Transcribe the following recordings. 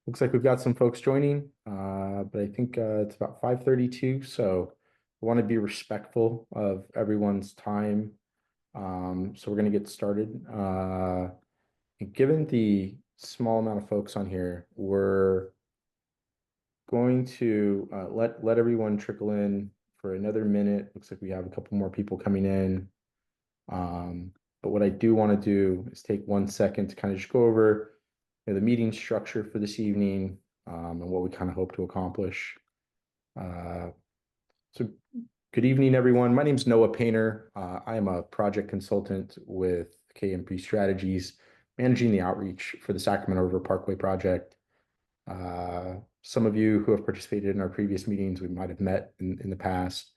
Looks like we've got some folks joining, but I think it's about 5:32, so I want to be respectful of everyone's time. So we're going to get started. Given the small amount of folks on here, we're going to let everyone trickle in for another minute. Looks like we have a couple more people coming in. But what I do want to do is take 1 second to kind of just go over the meeting structure for this evening, and what we kind of hope to accomplish. So good evening, everyone. My name is Noah Painter. I am a project consultant with KMP Strategies, managing the outreach for the Sacramento River Parkway Project. Some of you who have participated in our previous meetings, we might have met in the past.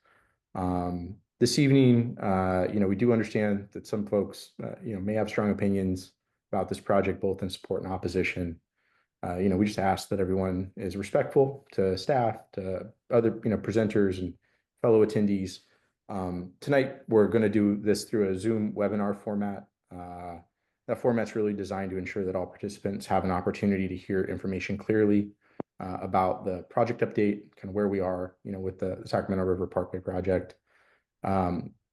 This evening, we do understand that some folks, may have strong opinions about this project, both in support and opposition. We just ask that everyone is respectful to staff, to other, presenters and fellow attendees. Tonight, we're going to do this through a Zoom webinar format. That format's really designed to ensure that all participants have an opportunity to hear information clearly about the project update, kind of where we are, with the Sacramento River Parkway project.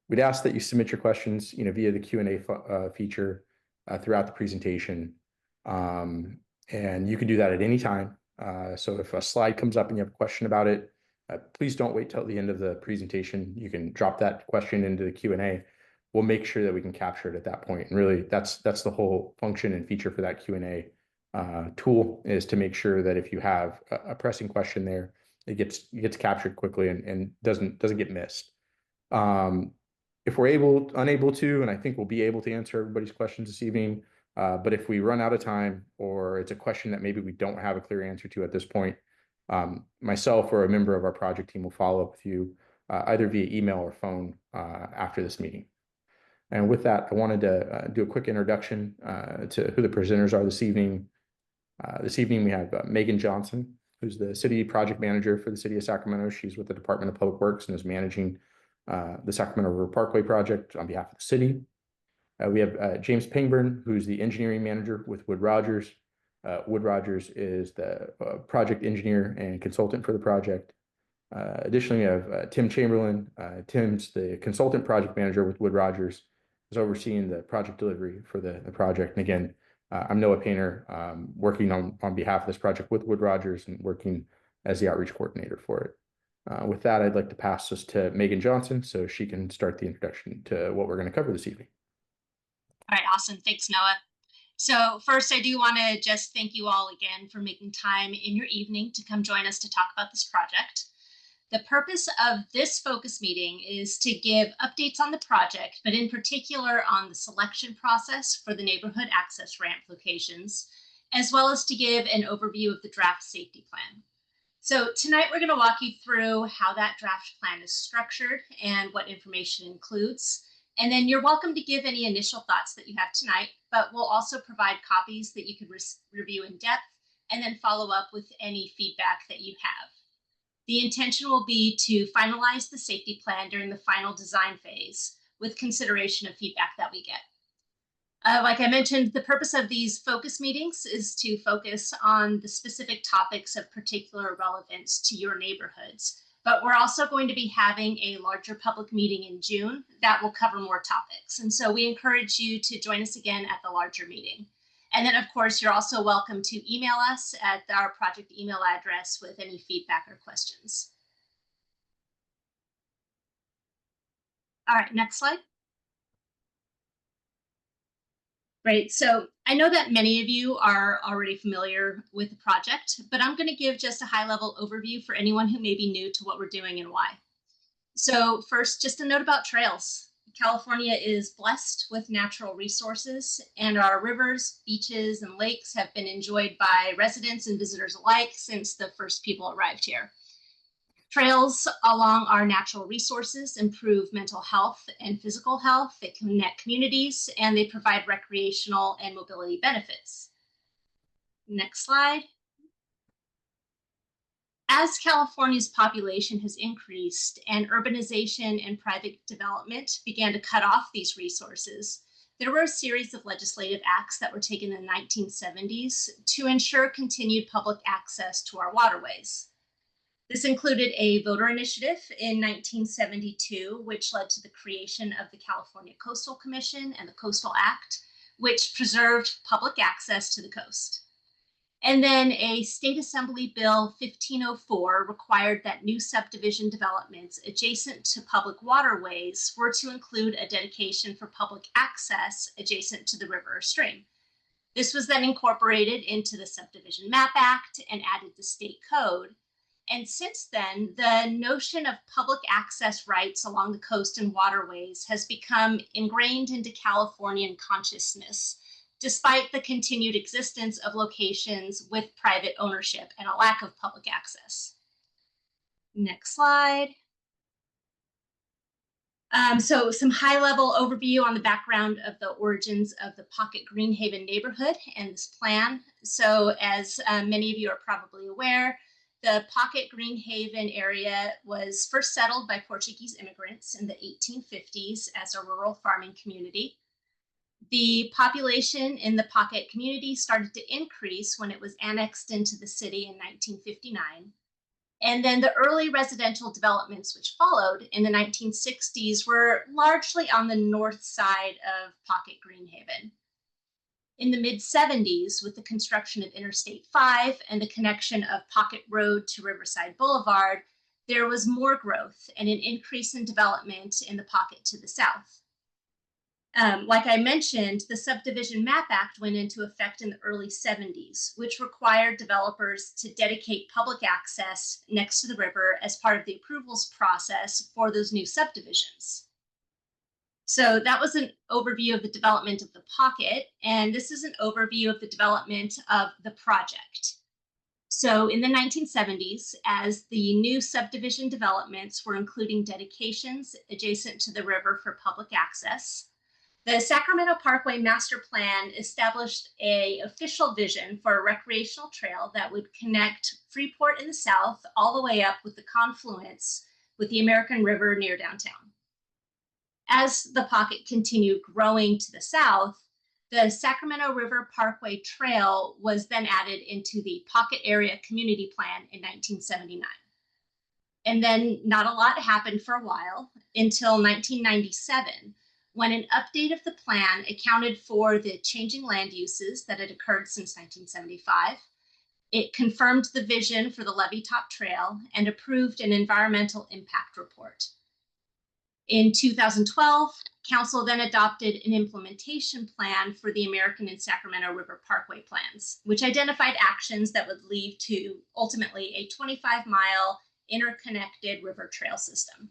We'd ask that you submit your questions, via the Q&A feature throughout the presentation. And you can do that at any time. So if a slide comes up and you have a question about it, please don't wait till the end of the presentation. You can drop that question into the Q&A. We'll make sure that we can capture it at that point. And really, that's the whole function and feature for that Q&A tool, is to make sure that if you have a pressing question there, it gets captured quickly and doesn't get missed. If we're unable to, and I think we'll be able to answer everybody's questions this evening, but if we run out of time, or it's a question that maybe we don't have a clear answer to at this point, myself or a member of our project team will follow up with you either via email or phone after this meeting. And with that, I wanted to do a quick introduction to who the presenters are this evening. This evening we have Megan Johnson, who's the city project manager for the city of Sacramento. She's with the Department of Public Works and is managing the Sacramento River Parkway project on behalf of the city. We have James Pingburn, who's the engineering manager with Wood Rogers. Wood Rogers is the project engineer and consultant for the project. Additionally, we have Tim Chamberlain. Tim's the consultant project manager with Wood Rogers, is overseeing the project delivery for the project. And again, I'm Noah Painter, working on behalf of this project with Wood Rogers and working as the outreach coordinator for it. With that, I'd like to pass this to Megan Johnson so she can start the introduction to what we're going to cover this evening. All right, awesome. Thanks, Noah. So first, I do want to just thank you all again for making time in your evening to come join us to talk about this project. The purpose of this focus meeting is to give updates on the project, but in particular on the selection process for the neighborhood access ramp locations, as well as to give an overview of the draft safety plan. So tonight we're going to walk you through how that draft plan is structured and what information it includes. And then you're welcome to give any initial thoughts that you have tonight, but we'll also provide copies that you can review in depth and then follow up with any feedback that you have. The intention will be to finalize the safety plan during the final design phase with consideration of feedback that we get. Like I mentioned, the purpose of these focus meetings is to focus on the specific topics of particular relevance to your neighborhoods. But we're also going to be having a larger public meeting in June that will cover more topics. And so we encourage you to join us again at the larger meeting. And then, of course, you're also welcome to email us at our project email address with any feedback or questions. All right, next slide. Great. So I know that many of you are already familiar with the project, but I'm going to give just a high-level overview for anyone who may be new to what we're doing and why. So first, just a note about trails. California is blessed with natural resources, and our rivers, beaches, and lakes have been enjoyed by residents and visitors alike since the first people arrived here. Trails along our natural resources improve mental health and physical health. They connect communities, and they provide recreational and mobility benefits. Next slide. As California's population has increased and urbanization and private development began to cut off these resources, there were a series of legislative acts that were taken in the 1970s to ensure continued public access to our waterways. This included a voter initiative in 1972, which led to the creation of the California Coastal Commission and the Coastal Act, which preserved public access to the coast. And then a State Assembly Bill 1504 required that new subdivision developments adjacent to public waterways were to include a dedication for public access adjacent to the river or stream. This was then incorporated into the Subdivision Map Act and added to state code. And since then, the notion of public access rights along the coast and waterways has become ingrained into Californian consciousness, despite the continued existence of locations with private ownership and a lack of public access. Next slide. So some high-level overview on the background of the origins of the Pocket Greenhaven neighborhood and this plan. So as many of you are probably aware, the Pocket Greenhaven area was first settled by Portuguese immigrants in the 1850s as a rural farming community. The population in the Pocket community started to increase when it was annexed into the city in 1959. And then the early residential developments which followed in the 1960s were largely on the north side of Pocket Greenhaven. In the mid-70s, with the construction of Interstate 5 and the connection of Pocket Road to Riverside Boulevard, there was more growth and an increase in development in the Pocket to the south. Like I mentioned, the Subdivision Map Act went into effect in the early 70s, which required developers to dedicate public access next to the river as part of the approvals process for those new subdivisions. So that was an overview of the development of the Pocket, and this is an overview of the development of the project. So in the 1970s, as the new subdivision developments were including dedications adjacent to the river for public access, the Sacramento Parkway Master Plan established an official vision for a recreational trail that would connect Freeport in the south all the way up with the confluence with the American River near downtown. As the Pocket continued growing to the south, the Sacramento River Parkway Trail was then added into the Pocket Area Community Plan in 1979. And then not a lot happened for a while until 1997, when an update of the plan accounted for the changing land uses that had occurred since 1975. It confirmed the vision for the Levee Top Trail and approved an environmental impact report. In 2012, Council then adopted an implementation plan for the American and Sacramento River Parkway plans, which identified actions that would lead to ultimately a 25-mile interconnected river trail system.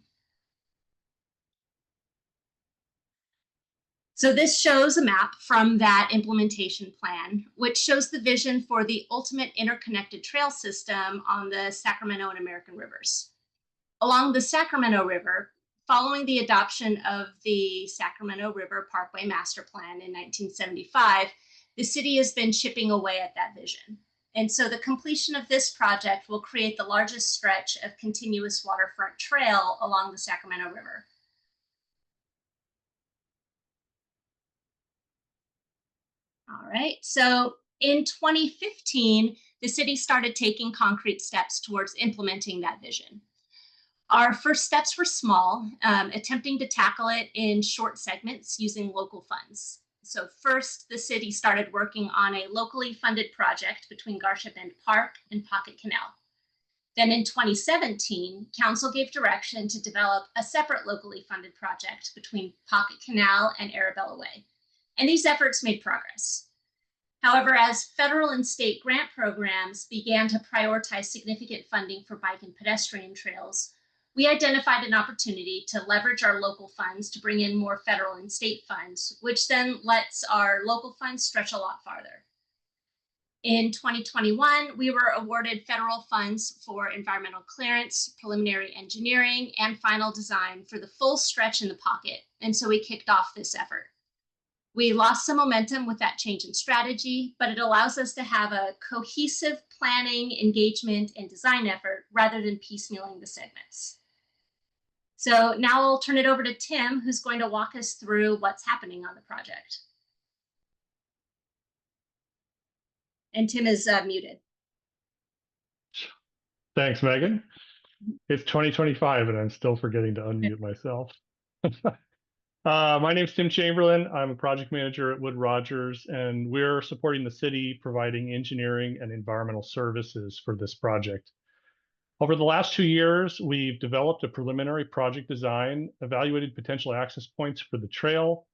So this shows a map from that implementation plan, which shows the vision for the ultimate interconnected trail system on the Sacramento and American rivers. Along the Sacramento River, following the adoption of the Sacramento River Parkway Master Plan in 1975, the city has been chipping away at that vision. And so the completion of this project will create the largest stretch of continuous waterfront trail along the Sacramento River. All right, so in 2015, the city started taking concrete steps towards implementing that vision. Our first steps were small, attempting to tackle it in short segments using local funds. So first, the city started working on a locally funded project between Garcia Bend Park and Pocket Canal. Then in 2017, Council gave direction to develop a separate locally funded project between Pocket Canal and Arabella Way. And these efforts made progress. However, as federal and state grant programs began to prioritize significant funding for bike and pedestrian trails, we identified an opportunity to leverage our local funds to bring in more federal and state funds, which then lets our local funds stretch a lot farther. In 2021, we were awarded federal funds for environmental clearance, preliminary engineering, and final design for the full stretch in the Pocket, and so we kicked off this effort. We lost some momentum with that change in strategy, but it allows us to have a cohesive planning, engagement, and design effort rather than piecemealing the segments. So now I'll turn it over to Tim, who's going to walk us through what's happening on the project. And Tim is muted. Thanks, Megan. It's 2025 and I'm still forgetting to unmute myself. My name's Tim Chamberlain. I'm a project manager at Wood Rogers, and we're supporting the city providing engineering and environmental services for this project. Over the last 2 years, we've developed a preliminary project design, evaluated potential access points for the trail,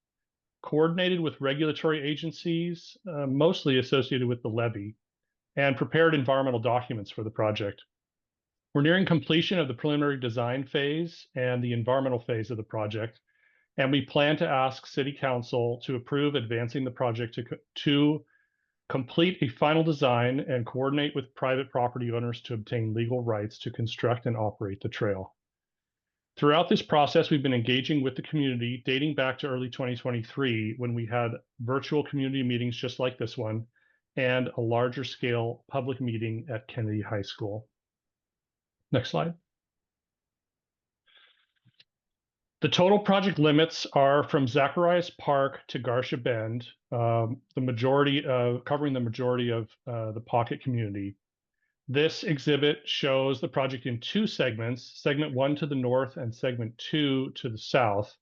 coordinated with regulatory agencies, mostly associated with the levee, and prepared environmental documents for the project. We're nearing completion of the preliminary design phase and the environmental phase of the project, and we plan to ask City Council to approve advancing the project to complete a final design and coordinate with private property owners to obtain legal rights to construct and operate the trail. Throughout this process, we've been engaging with the community dating back to early 2023 when we had virtual community meetings just like this one and a larger scale public meeting at Kennedy High School. Next slide. The total project limits are from Zacharias Park to Garcia Bend, covering the majority of the Pocket community. This exhibit shows the project in 2 segments, segment 1 to the north and segment 2 to the south.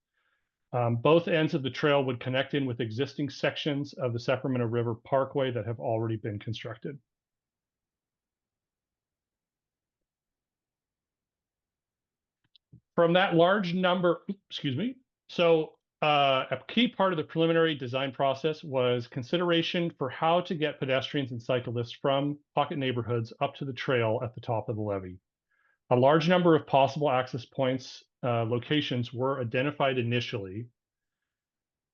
Both ends of the trail would connect in with existing sections of the Sacramento River Parkway that have already been constructed. From that large number, a key part of the preliminary design process was consideration for how to get pedestrians and cyclists from Pocket neighborhoods up to the trail at the top of the levee. A large number of possible access points locations were identified initially,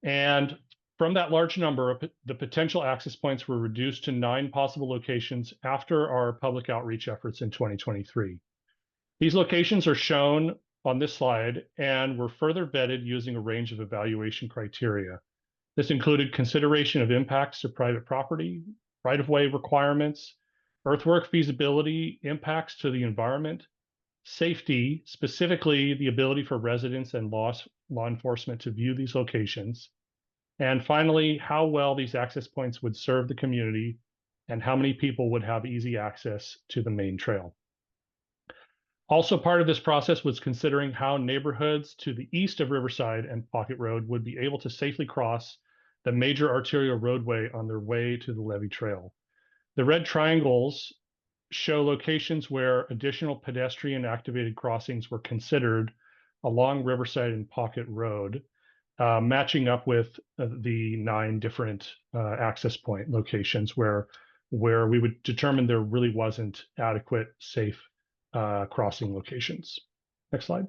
and from that large number, the potential access points were reduced to 9 possible locations after our public outreach efforts in 2023. These locations are shown on this slide and were further vetted using a range of evaluation criteria. This included consideration of impacts to private property, right-of-way requirements, earthwork feasibility, impacts to the environment, safety, specifically the ability for residents and law enforcement to view these locations, and finally, how well these access points would serve the community and how many people would have easy access to the main trail. Also part of this process was considering how neighborhoods to the east of Riverside and Pocket Road would be able to safely cross the major arterial roadway on their way to the levee trail. The red triangles show locations where additional pedestrian activated crossings were considered along Riverside and Pocket Road, matching up with the 9 different access point locations where we would determine there really wasn't adequate safe crossing locations. Next slide.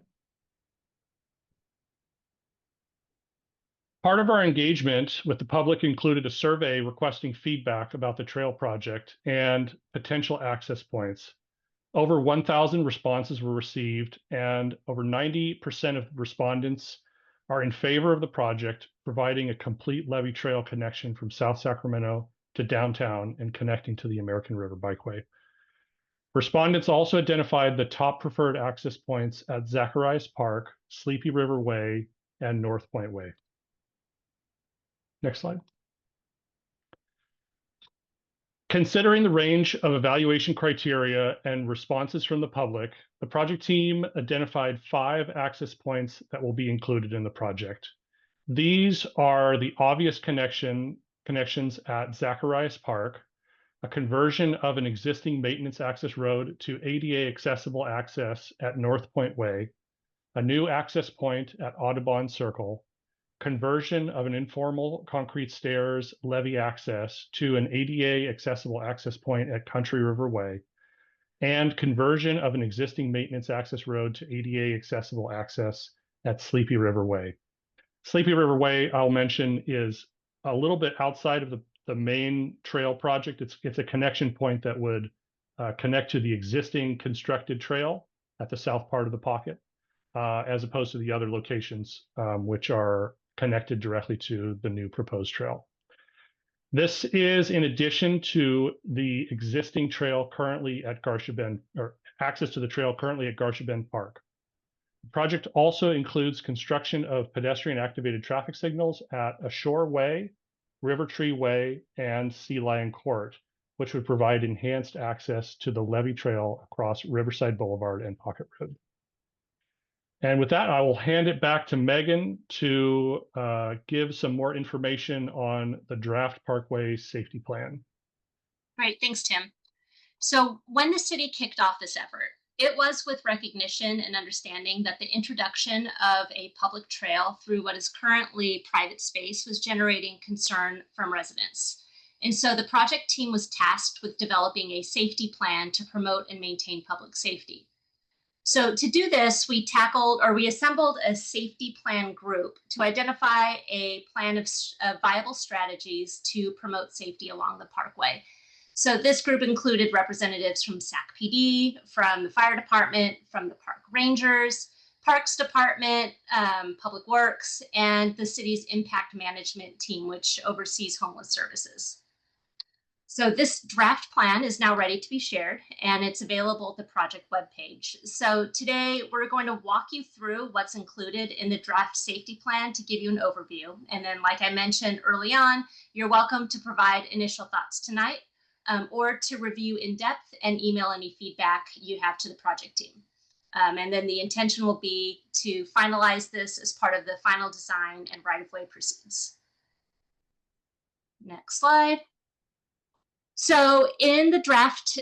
Part of our engagement with the public included a survey requesting feedback about the trail project and potential access points. Over 1,000 responses were received, and over 90% of respondents are in favor of the project, providing a complete levee trail connection from South Sacramento to downtown and connecting to the American River Bikeway. Respondents also identified the top preferred access points at Zacharias Park, Sleepy River Way, and North Point Way. Next slide. Considering the range of evaluation criteria and responses from the public, the project team identified 5 access points that will be included in the project. These are the obvious connections at Zacharias Park, a conversion of an existing maintenance access road to ADA accessible access at North Point Way, a new access point at Audubon Circle, conversion of an informal concrete stairs levee access to an ADA accessible access point at Country River Way, and conversion of an existing maintenance access road to ADA accessible access at Sleepy River Way. Sleepy River Way, I'll mention, is a little bit outside of the main trail project. It's a connection point that would connect to the existing constructed trail at the south part of the Pocket, as opposed to the other locations which are connected directly to the new proposed trail. This is in addition to the existing trail currently at Garcia Bend, or access to the trail currently at Garcia Bend Park. The project also includes construction of pedestrian activated traffic signals at Ashore Way, River Tree Way, and Sea Lion Court, which would provide enhanced access to the levee trail across Riverside Boulevard and Pocket Road. And with that, I will hand it back to Megan to give some more information on the draft Parkway safety plan. Great, thanks, Tim. So when the city kicked off this effort, it was with recognition and understanding that the introduction of a public trail through what is currently private space was generating concern from residents. And so the project team was tasked with developing a safety plan to promote and maintain public safety. So to do this, we assembled a safety plan group to identify a plan of viable strategies to promote safety along the parkway. So this group included representatives from SAC PD, from the fire department, from the park rangers, parks department, public works, and the city's impact management team, which oversees homeless services. So this draft plan is now ready to be shared, and it's available at the project webpage. So today we're going to walk you through what's included in the draft safety plan to give you an overview. And then, like I mentioned early on, you're welcome to provide initial thoughts tonight, or to review in depth and email any feedback you have to the project team. And then the intention will be to finalize this as part of the final design and right-of-way proceeds. Next slide. So in the draft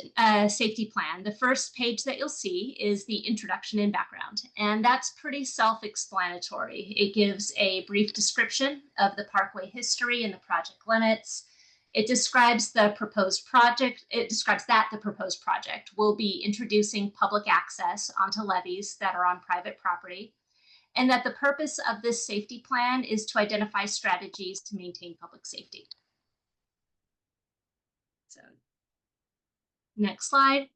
safety plan, the first page that you'll see is the introduction and background, and that's pretty self-explanatory. It gives a brief description of the parkway history and the project limits. It describes the proposed project. It describes that the proposed project will be introducing public access onto levees that are on private property, and that the purpose of this safety plan is to identify strategies to maintain public safety. So, next slide.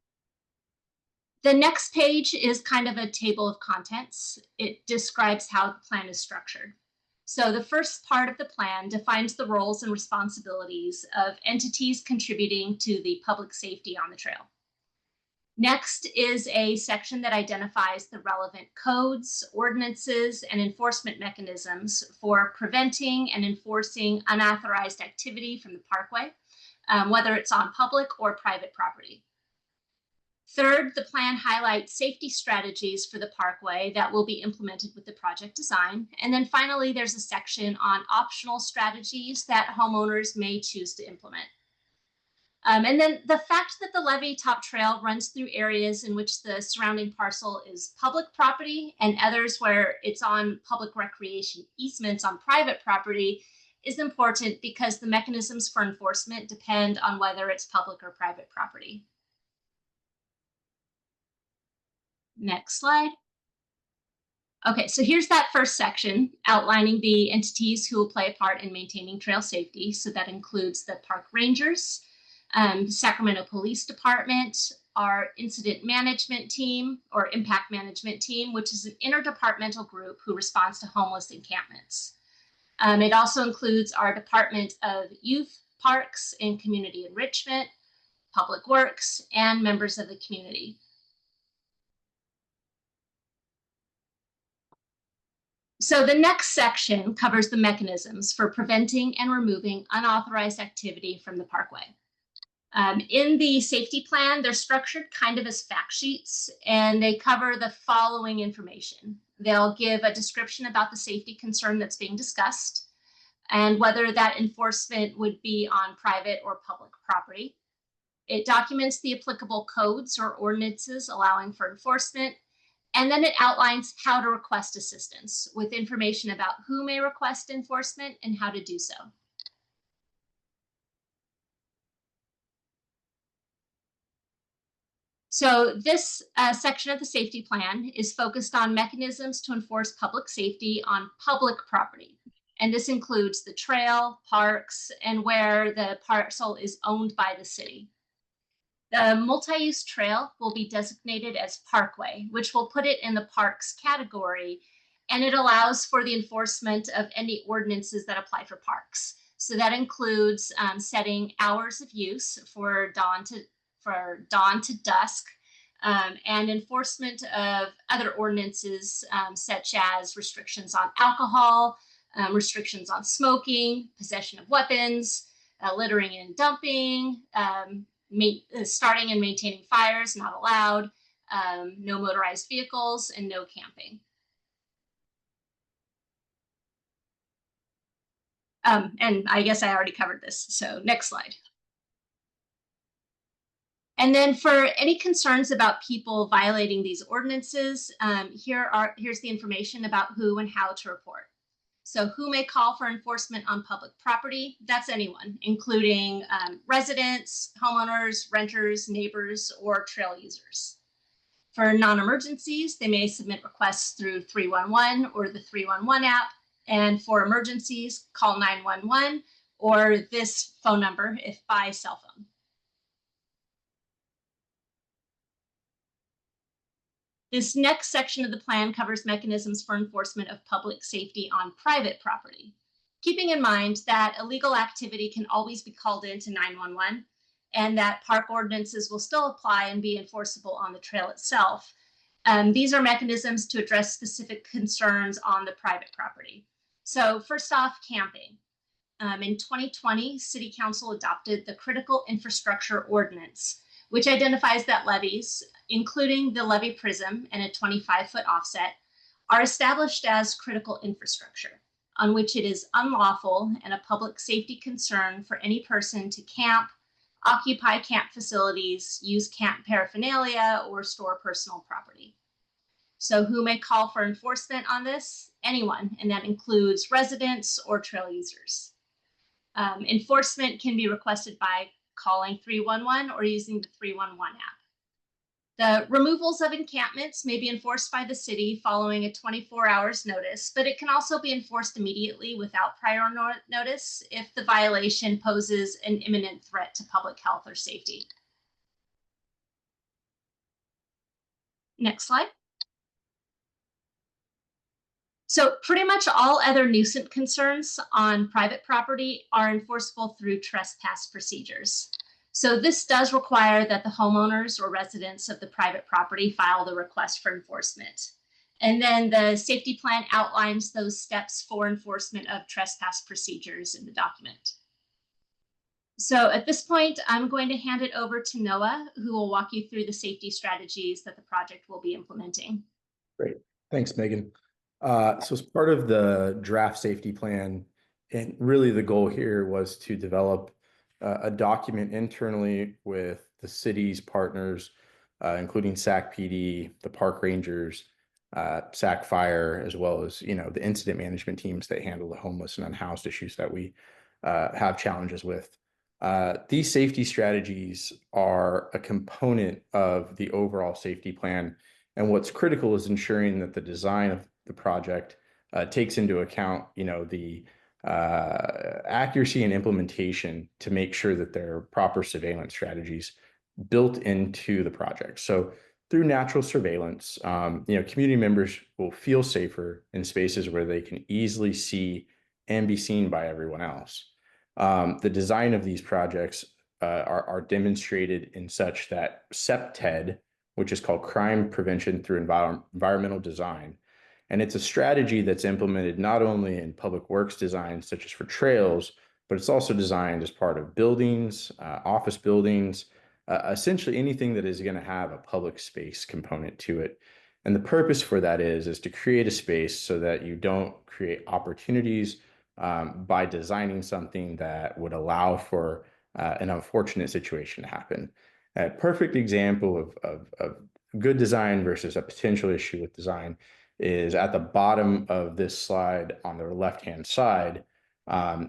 The next page is kind of a table of contents. It describes how the plan is structured. So the first part of the plan defines the roles and responsibilities of entities contributing to the public safety on the trail. Next is a section that identifies the relevant codes, ordinances, and enforcement mechanisms for preventing and enforcing unauthorized activity from the parkway, whether it's on public or private property. Third, the plan highlights safety strategies for the parkway that will be implemented with the project design. And then finally, there's a section on optional strategies that homeowners may choose to implement. And then the fact that the levee top trail runs through areas in which the surrounding parcel is public property and others where it's on public recreation easements on private property is important because the mechanisms for enforcement depend on whether it's public or private property. Next slide. Okay, so here's that first section outlining the entities who will play a part in maintaining trail safety. So that includes the park rangers, Sacramento Police Department, our incident management team or impact management team, which is an interdepartmental group who responds to homeless encampments. It also includes our Department of Youth, Parks, and Community Enrichment, Public Works, and members of the community. So the next section covers the mechanisms for preventing and removing unauthorized activity from the parkway. In the safety plan, they're structured kind of as fact sheets, and they cover the following information. They'll give a description about the safety concern that's being discussed and whether that enforcement would be on private or public property. It documents the applicable codes or ordinances allowing for enforcement, and then it outlines how to request assistance with information about who may request enforcement and how to do so. So this section of the safety plan is focused on mechanisms to enforce public safety on public property. And this includes the trail, parks, and where the parcel is owned by the city. The multi-use trail will be designated as Parkway, which will put it in the parks category, and it allows for the enforcement of any ordinances that apply for parks. So that includes setting hours of use for dawn to dusk, and enforcement of other ordinances such as restrictions on alcohol, restrictions on smoking, possession of weapons, littering and dumping, starting and maintaining fires not allowed, no motorized vehicles, and no camping. And I guess I already covered this, so next slide. And then for any concerns about people violating these ordinances, here's the information about who and how to report. So who may call for enforcement on public property? That's anyone, including residents, homeowners, renters, neighbors, or trail users. For non-emergencies, they may submit requests through 311 or the 311 app. And for emergencies, call 911 or this phone number if by cell phone. This next section of the plan covers mechanisms for enforcement of public safety on private property, keeping in mind that illegal activity can always be called into 911 and that park ordinances will still apply and be enforceable on the trail itself. These are mechanisms to address specific concerns on the private property. So first off, camping. In 2020, City Council adopted the Critical Infrastructure Ordinance, which identifies that levees, including the levee prism and a 25-foot offset, are established as critical infrastructure, on which it is unlawful and a public safety concern for any person to camp, occupy camp facilities, use camp paraphernalia, or store personal property. So who may call for enforcement on this? Anyone, and that includes residents or trail users. Enforcement can be requested by calling 311 or using the 311 app. The removals of encampments may be enforced by the city following a 24 hours notice, but it can also be enforced immediately without prior notice if the violation poses an imminent threat to public health or safety. Next slide. So pretty much all other nuisance concerns on private property are enforceable through trespass procedures. So this does require that the homeowners or residents of the private property file the request for enforcement. And then the safety plan outlines those steps for enforcement of trespass procedures in the document. So at this point, I'm going to hand it over to Noah, who will walk you through the safety strategies that the project will be implementing. Great. Thanks, Megan. So as part of the draft safety plan, and really the goal here was to develop a document internally with the city's partners, including SAC PD, the park rangers, SAC Fire, as well as the incident management teams that handle the homeless and unhoused issues that we have challenges with. These safety strategies are a component of the overall safety plan, and what's critical is ensuring that the design of the project takes into account the accuracy and implementation to make sure that there are proper surveillance strategies built into the project. So through natural surveillance, community members will feel safer in spaces where they can easily see and be seen by everyone else. The design of these projects are demonstrated in such that CPTED, which is called Crime Prevention Through Environmental Design, and it's a strategy that's implemented not only in public works design, such as for trails, but it's also designed as part of buildings, office buildings, essentially anything that is going to have a public space component to it. And the purpose for that is to create a space so that you don't create opportunities by designing something that would allow for an unfortunate situation to happen. A perfect example of good design versus a potential issue with design is at the bottom of this slide on the left-hand side.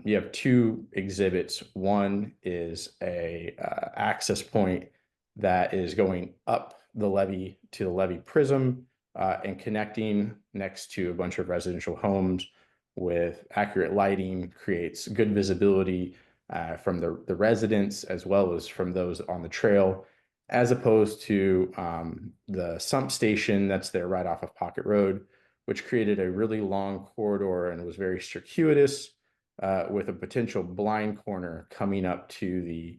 You have two exhibits. One is a access point that is going up the levee to the levee prism and connecting next to a bunch of residential homes with accurate lighting, creates good visibility from the residents as well as from those on the trail, as opposed to the sump station that's there right off of Pocket Road, which created a really long corridor and was very circuitous with a potential blind corner coming up to the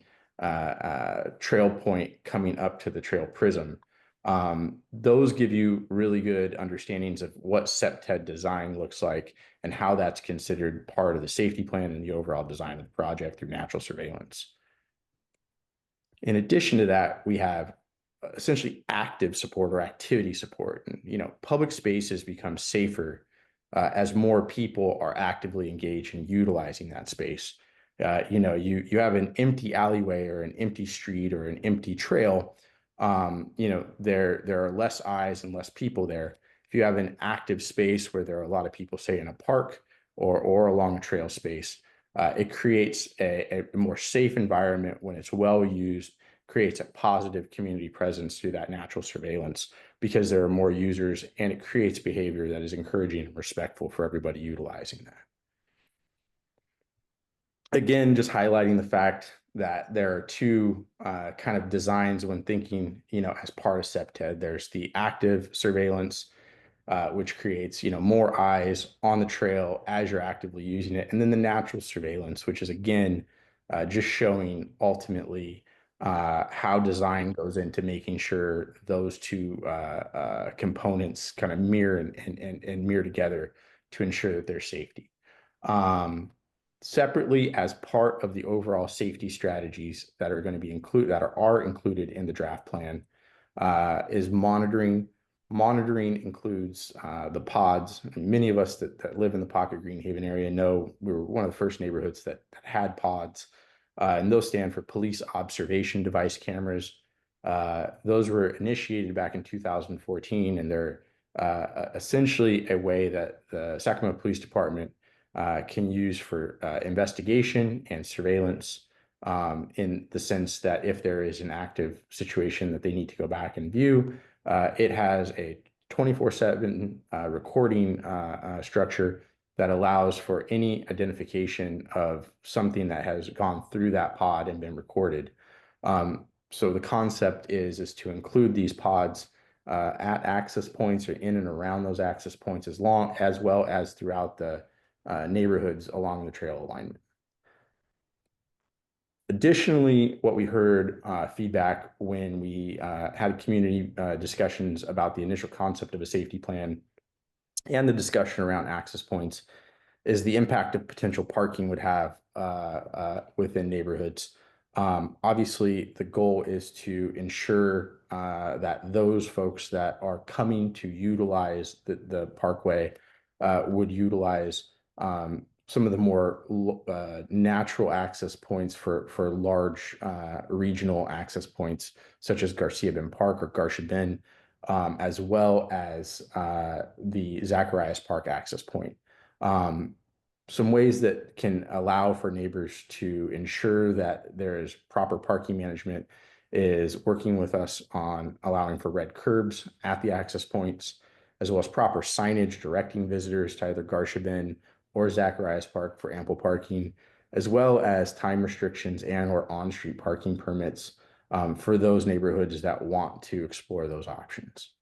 trail point, coming up to the trail prism. Those give you really good understandings of what SEPTED design looks like and how that's considered part of the safety plan and the overall design of the project through natural surveillance. In addition to that, we have essentially active support or activity support. And, public spaces become safer as more people are actively engaged in utilizing that space. You have an empty alleyway or an empty street or an empty trail. There are less eyes and less people there. If you have an active space where there are a lot of people, say in a park or along a trail space, it creates a more safe environment when it's well used, creates a positive community presence through that natural surveillance because there are more users, and it creates behavior that is encouraging and respectful for everybody utilizing that. Again, just highlighting the fact that there are two kind of designs when thinking, as part of SEPTED. There's the active surveillance, which creates, more eyes on the trail as you're actively using it. And then the natural surveillance, which is, again, just showing ultimately how design goes into making sure those two components kind of mirror and mirror together to ensure that there's safety. Separately, as part of the overall safety strategies that are going to be included in the draft plan, is monitoring. Monitoring includes the pods. Many of us that live in the Pocket Greenhaven area know we were one of the first neighborhoods that had pods, and those stand for Police Observation Device Cameras. Those were initiated back in 2014, and they're essentially a way that the Sacramento Police Department can use for investigation and surveillance, in the sense that if there is an active situation that they need to go back and view, it has a 24/7 recording structure that allows for any identification of something that has gone through that pod and been recorded. So the concept is to include these pods at access points or in and around those access points, as well as throughout the neighborhoods along the trail alignment. Additionally, what we heard feedback when we had community discussions about the initial concept of a safety plan and the discussion around access points is the impact of potential parking would have within neighborhoods. Obviously, the goal is to ensure that those folks that are coming to utilize the parkway would utilize some of the more natural access points for large regional access points, such as Garcia Bend Park or Garcia Bend, as well as the Zacharias Park access point. Some ways that can allow for neighbors to ensure that there is proper parking management is working with us on allowing for red curbs at the access points, as well as proper signage directing visitors to either Garcia Bend or Zacharias Park for ample parking, as well as time restrictions and/or on-street parking permits for those neighborhoods that want to explore those options.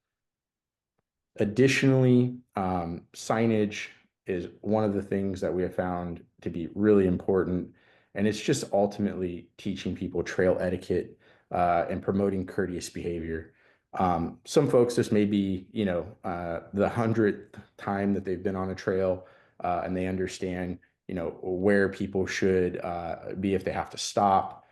Additionally, signage is one of the things that we have found to be really important, and it's just ultimately teaching people trail etiquette and promoting courteous behavior. Some folks, this may be, the 100th time that they've been on a trail, and they understand, where people should be if they have to stop,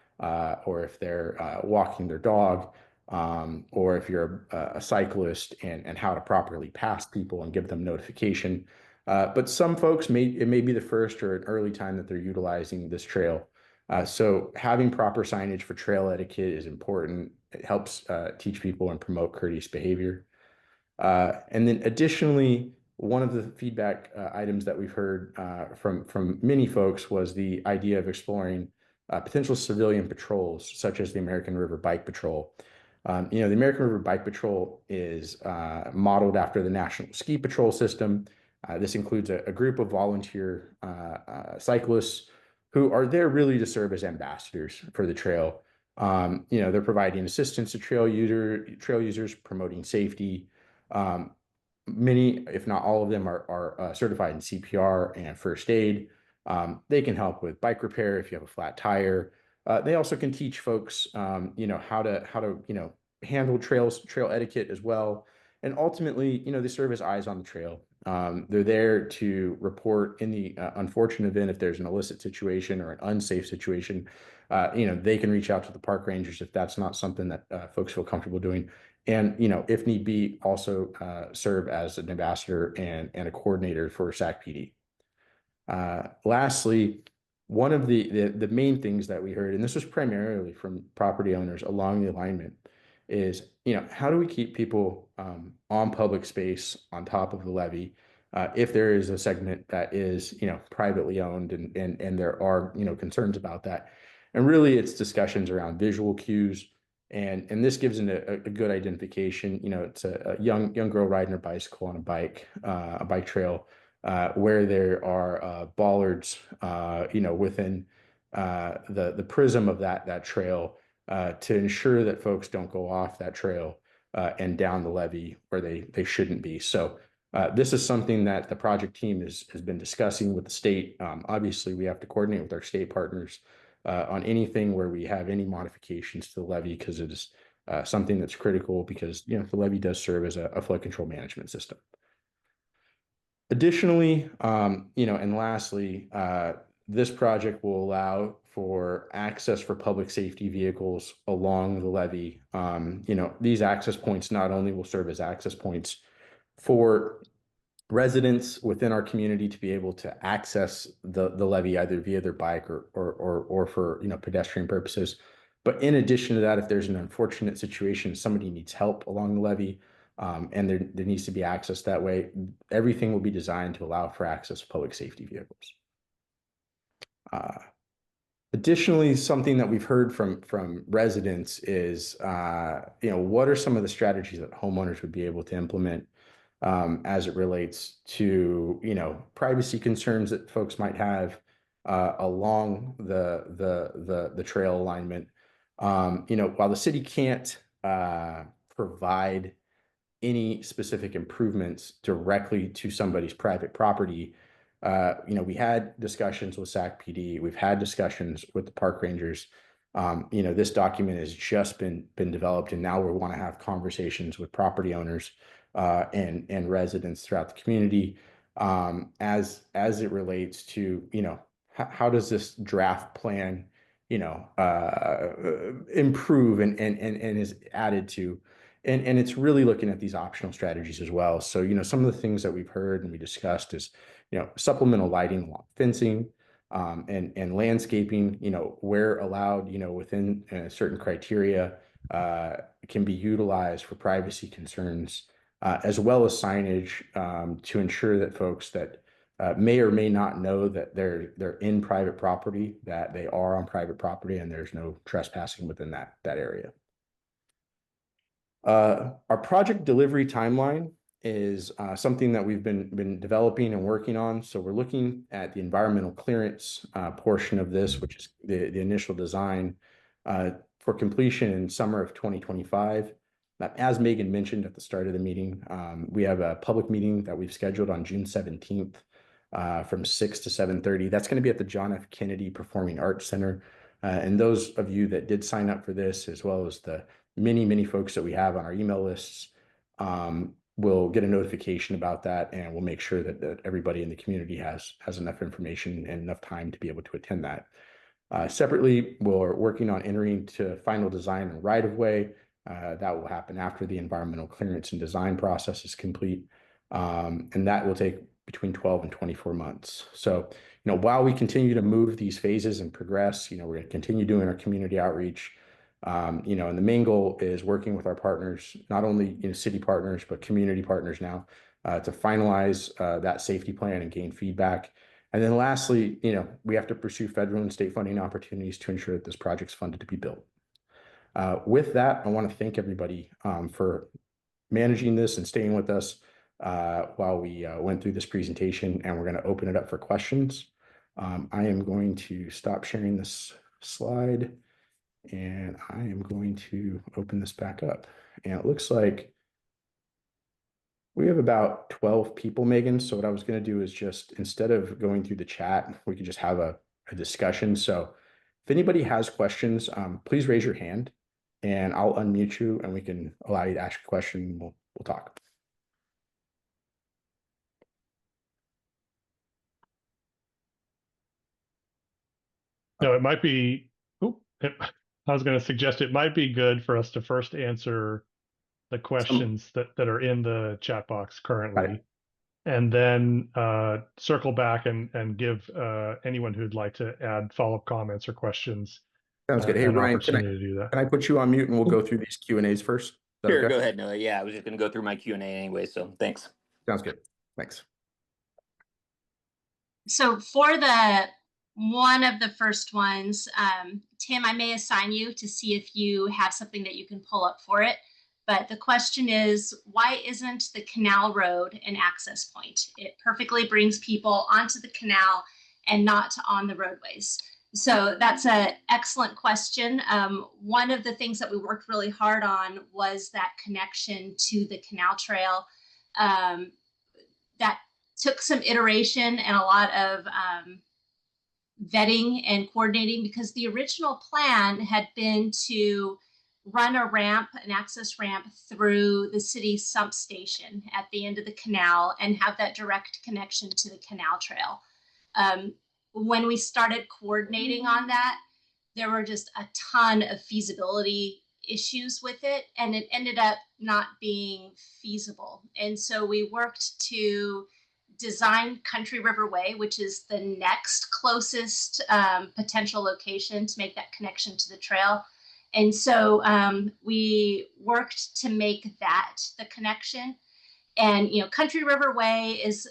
or if they're walking their dog, or if you're a cyclist, and how to properly pass people and give them notification. But some folks it may be the first or an early time that they're utilizing this trail. So having proper signage for trail etiquette is important. It helps teach people and promote courteous behavior. And then additionally, one of the feedback items that we've heard from many folks was the idea of exploring potential civilian patrols, such as the American River Bike Patrol. The American River Bike Patrol is modeled after the National Ski Patrol system. This includes a group of volunteer cyclists who are there really to serve as ambassadors for the trail. They're providing assistance to trail users, promoting safety. Many, if not all of them, are certified in CPR and first aid. They can help with bike repair if you have a flat tire. They also can teach folks, how to handle trail etiquette as well. And ultimately, they serve as eyes on the trail. They're there to report in the unfortunate event if there's an illicit situation or an unsafe situation. They can reach out to the park rangers if that's not something that folks feel comfortable doing. And, if need be, also serve as an ambassador and a coordinator for SAC-PD. Lastly, one of the main things that we heard, and this was primarily from property owners along the alignment, is how do we keep people on public space on top of the levee if there is a segment that is privately owned and there are concerns about that, and really it's discussions around visual cues, and this gives a good identification. It's a young girl riding her bicycle on a bike trail. Where there are bollards, within the prism of that trail to ensure that folks don't go off that trail and down the levee where they shouldn't be. So this is something that the project team has been discussing with the state. Obviously, we have to coordinate with our state partners on anything where we have any modifications to the levee, because it is something that's critical, because the levee does serve as a flood control management system. Additionally, and lastly, this project will allow for access for public safety vehicles along the levee. These access points not only will serve as access points for residents within our community to be able to access the levee either via their bike or for pedestrian purposes, but in addition to that, if there's an unfortunate situation, somebody needs help along the levee, and there needs to be access that way, everything will be designed to allow for access to public safety vehicles. Additionally, something that we've heard from residents is, what are some of the strategies that homeowners would be able to implement as it relates to, privacy concerns that folks might have along the trail alignment. While the city can't provide any specific improvements directly to somebody's private property, we had discussions with SAC-PD, we've had discussions with the park rangers. This document has just been developed, and now we want to have conversations with property owners and residents throughout the community as it relates to how does this draft plan improve and is added to. And it's really looking at these optional strategies as well. So, some of the things that we've heard and we discussed is, supplemental lighting along fencing, and landscaping, where allowed, within certain criteria, can be utilized for privacy concerns, as well as signage to ensure that folks that may or may not know that they're in private property, that they are on private property and there's no trespassing within that area. Our project delivery timeline is something that we've been developing and working on. So we're looking at the environmental clearance portion of this, which is the initial design, for completion in summer of 2025. As Megan mentioned at the start of the meeting, we have a public meeting that we've scheduled on June 17th from 6 to 7:30. That's going to be at the John F. Kennedy Performing Arts Center. And those of you that did sign up for this, as well as the many folks that we have on our email lists, will get a notification about that, and we'll make sure that everybody in the community has enough information and enough time to be able to attend that. Separately, we're working on entering to final design and right-of-way. That will happen after the environmental clearance and design process is complete, and that will take between 12 and 24 months. So, while we continue to move these phases and progress, we're going to continue doing our community outreach. And the main goal is working with our partners, not only city partners, but community partners now, to finalize that safety plan and gain feedback. And then lastly, we have to pursue federal and state funding opportunities to ensure that this project's funded to be built. With that, I want to thank everybody for managing this and staying with us while we went through this presentation, and we're going to open it up for questions. I am going to stop sharing this slide, and I am going to open this back up. And it looks like we have about 12 people, Megan. So what I was going to do is just, instead of going through the chat, we could just have a discussion. So if anybody has questions, please raise your hand. and I'll unmute you and we can allow you to ask a question. And we'll talk. No, it might be, I was going to suggest it might be good for us to first answer the questions that are in the chat box currently, and then circle back and give anyone who'd like to add follow-up comments or questions Sounds good. Hey, an Ryan, opportunity to do that. can I put you on mute and we'll go through these Q&As first? Is that Sure, okay? go ahead, Noah. Yeah, I was just going to go through my Q&A anyway, so thanks. Sounds good. Thanks. So for one of the first ones, Tim, I may assign you to see if you have something that you can pull up for it. But the question is, why isn't the canal road an access point? It perfectly brings people onto the canal and not on the roadways. So that's an excellent question. One of the things that we worked really hard on was that connection to the canal trail. That took some iteration and a lot of vetting and coordinating, because the original plan had been to run a ramp, an access ramp through the city sump station at the end of the canal and have that direct connection to the canal trail. When we started coordinating on that, there were just a ton of feasibility issues with it, and it ended up not being feasible. And so we worked to design Country River Way, which is the next closest potential location to make that connection to the trail. And so we worked to make that the connection. And, you know, Country River Way is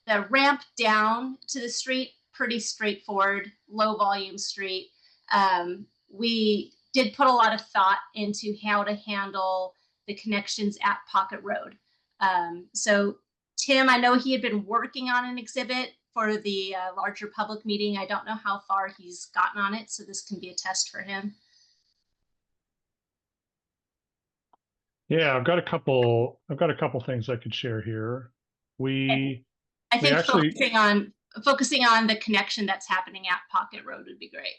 the ramp down to the street, pretty straightforward, low volume street. We did put a lot of thought into how to handle the connections at Pocket Road. So Tim, I know he had been working on an exhibit for the larger public meeting. I don't know how far he's gotten on it, so this can be a test for him. Yeah, I've got a couple things I could share here. I think focusing on the connection that's happening at Pocket Road would be great.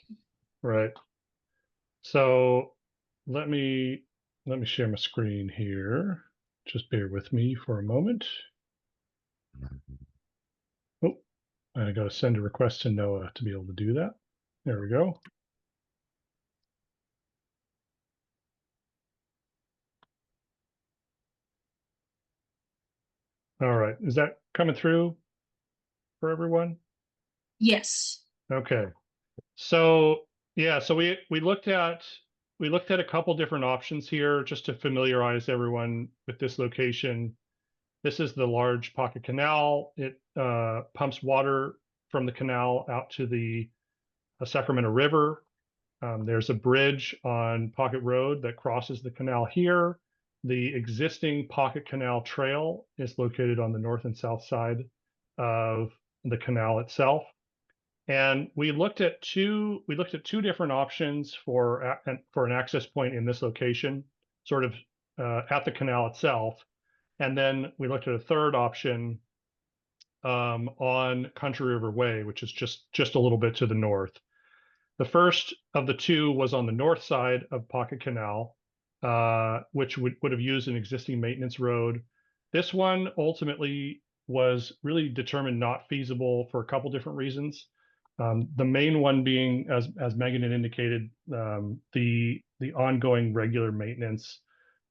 Right. So let me share my screen here. Just bear with me for a moment. Oh, I got to send a request to Noah to be able to do that. There we go. All right, is that coming through for everyone? Yes. Okay. So yeah, so we looked at a couple different options here just to familiarize everyone with this location. This is the large pocket canal. It pumps water from the canal out to the Sacramento River. There's a bridge on Pocket Road that crosses the canal here. The existing Pocket Canal Trail is located on the north and south side of the canal itself. And we looked at two different options for an access point in this location, sort of at the canal itself. And then we looked at a third option on Country River Way, which is just a little bit to the north. The first of the two was on the north side of Pocket Canal, which would have used an existing maintenance road. This one ultimately was really determined not feasible for a couple different reasons. The main one being, as Megan had indicated, the ongoing regular maintenance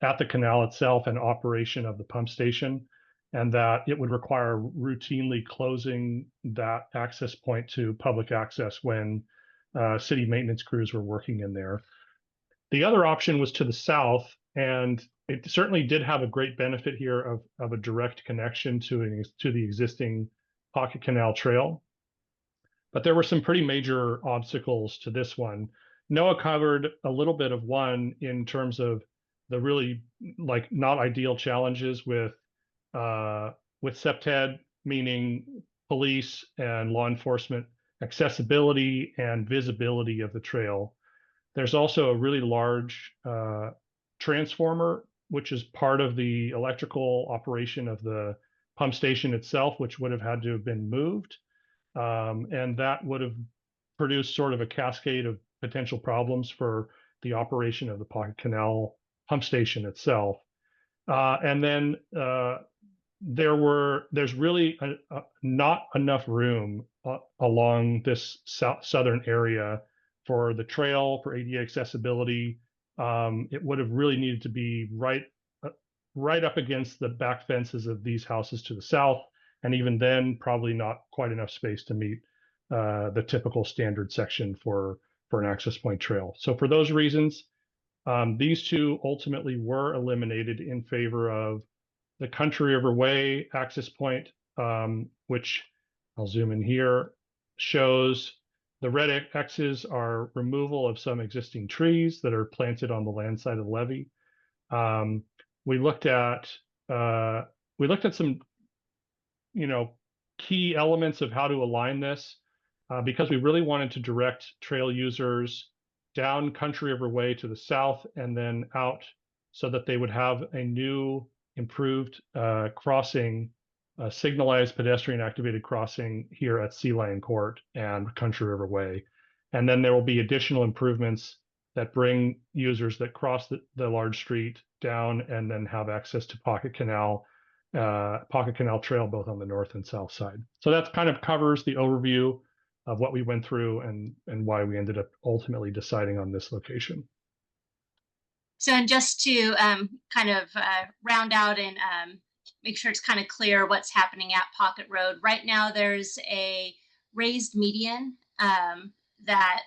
at the canal itself and operation of the pump station, and that it would require routinely closing that access point to public access when city maintenance crews were working in there. The other option was to the south, and it certainly did have a great benefit here of a direct connection to the existing Pocket Canal Trail. But there were some pretty major obstacles to this one. Noah covered a little bit of one in terms of the really not ideal challenges with CPTED, meaning police and law enforcement accessibility and visibility of the trail. There's also a really large transformer, which is part of the electrical operation of the pump station itself, which would have had to have been moved. And that would have produced sort of a cascade of potential problems for the operation of the Pocket Canal pump station itself. And then there's really not enough room along this southern area for the trail, for ADA accessibility. It would have really needed to be right up against the back fences of these houses to the south. And even then, probably not quite enough space to meet the typical standard section for an access point trail. So for those reasons, these two ultimately were eliminated in favor of the Country River Way access point, which I'll zoom in here, shows the red X's are removal of some existing trees that are planted on the land side of the levee. We looked at some, key elements of how to align this because we really wanted to direct trail users down Country River Way to the south and then out so that they would have a new improved crossing, signalized pedestrian activated crossing here at Sea Lion Court and Country River Way. And then there will be additional improvements that bring users that cross the large street down and then have access to Pocket Canal Trail, both on the north and south side. So that kind of covers the overview of what we went through and why we ended up ultimately deciding on this location. So, and just to kind of round out and make sure it's kind of clear what's happening at Pocket Road. Right now, there's a raised median that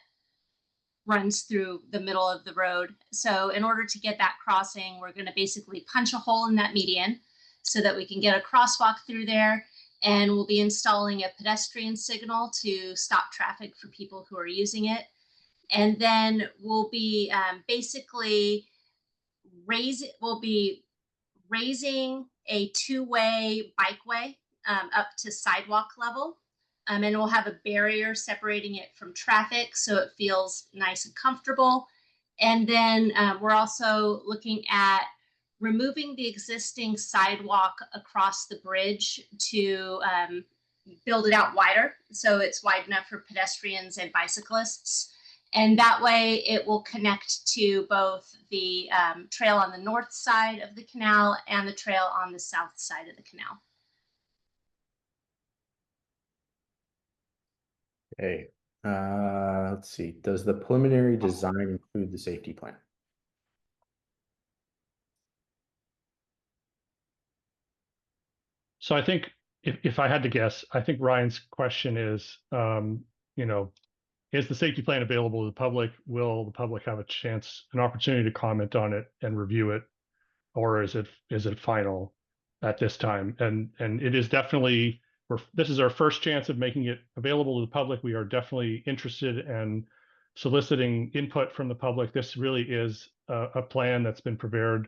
runs through the middle of the road. So in order to get that crossing, we're going to basically punch a hole in that median so that we can get a crosswalk through there. And we'll be installing a pedestrian signal to stop traffic for people who are using it. And then we'll be basically raising a two-way bikeway up to sidewalk level. And we'll have a barrier separating it from traffic so it feels nice and comfortable. And then we're also looking at removing the existing sidewalk across the bridge to build it out wider so it's wide enough for pedestrians and bicyclists. And that way it will connect to both the trail on the north side of the canal and the trail on the south side of the canal. Okay, let's see. Does the preliminary design include the safety plan? So I think if I had to guess, I think Ryan's question is, is the safety plan available to the public? Will the public have an opportunity to comment on it and review it? Or is it final at this time? And it is definitely, this is our first chance of making it available to the public. We are definitely interested in soliciting input from the public. This really is a plan that's been prepared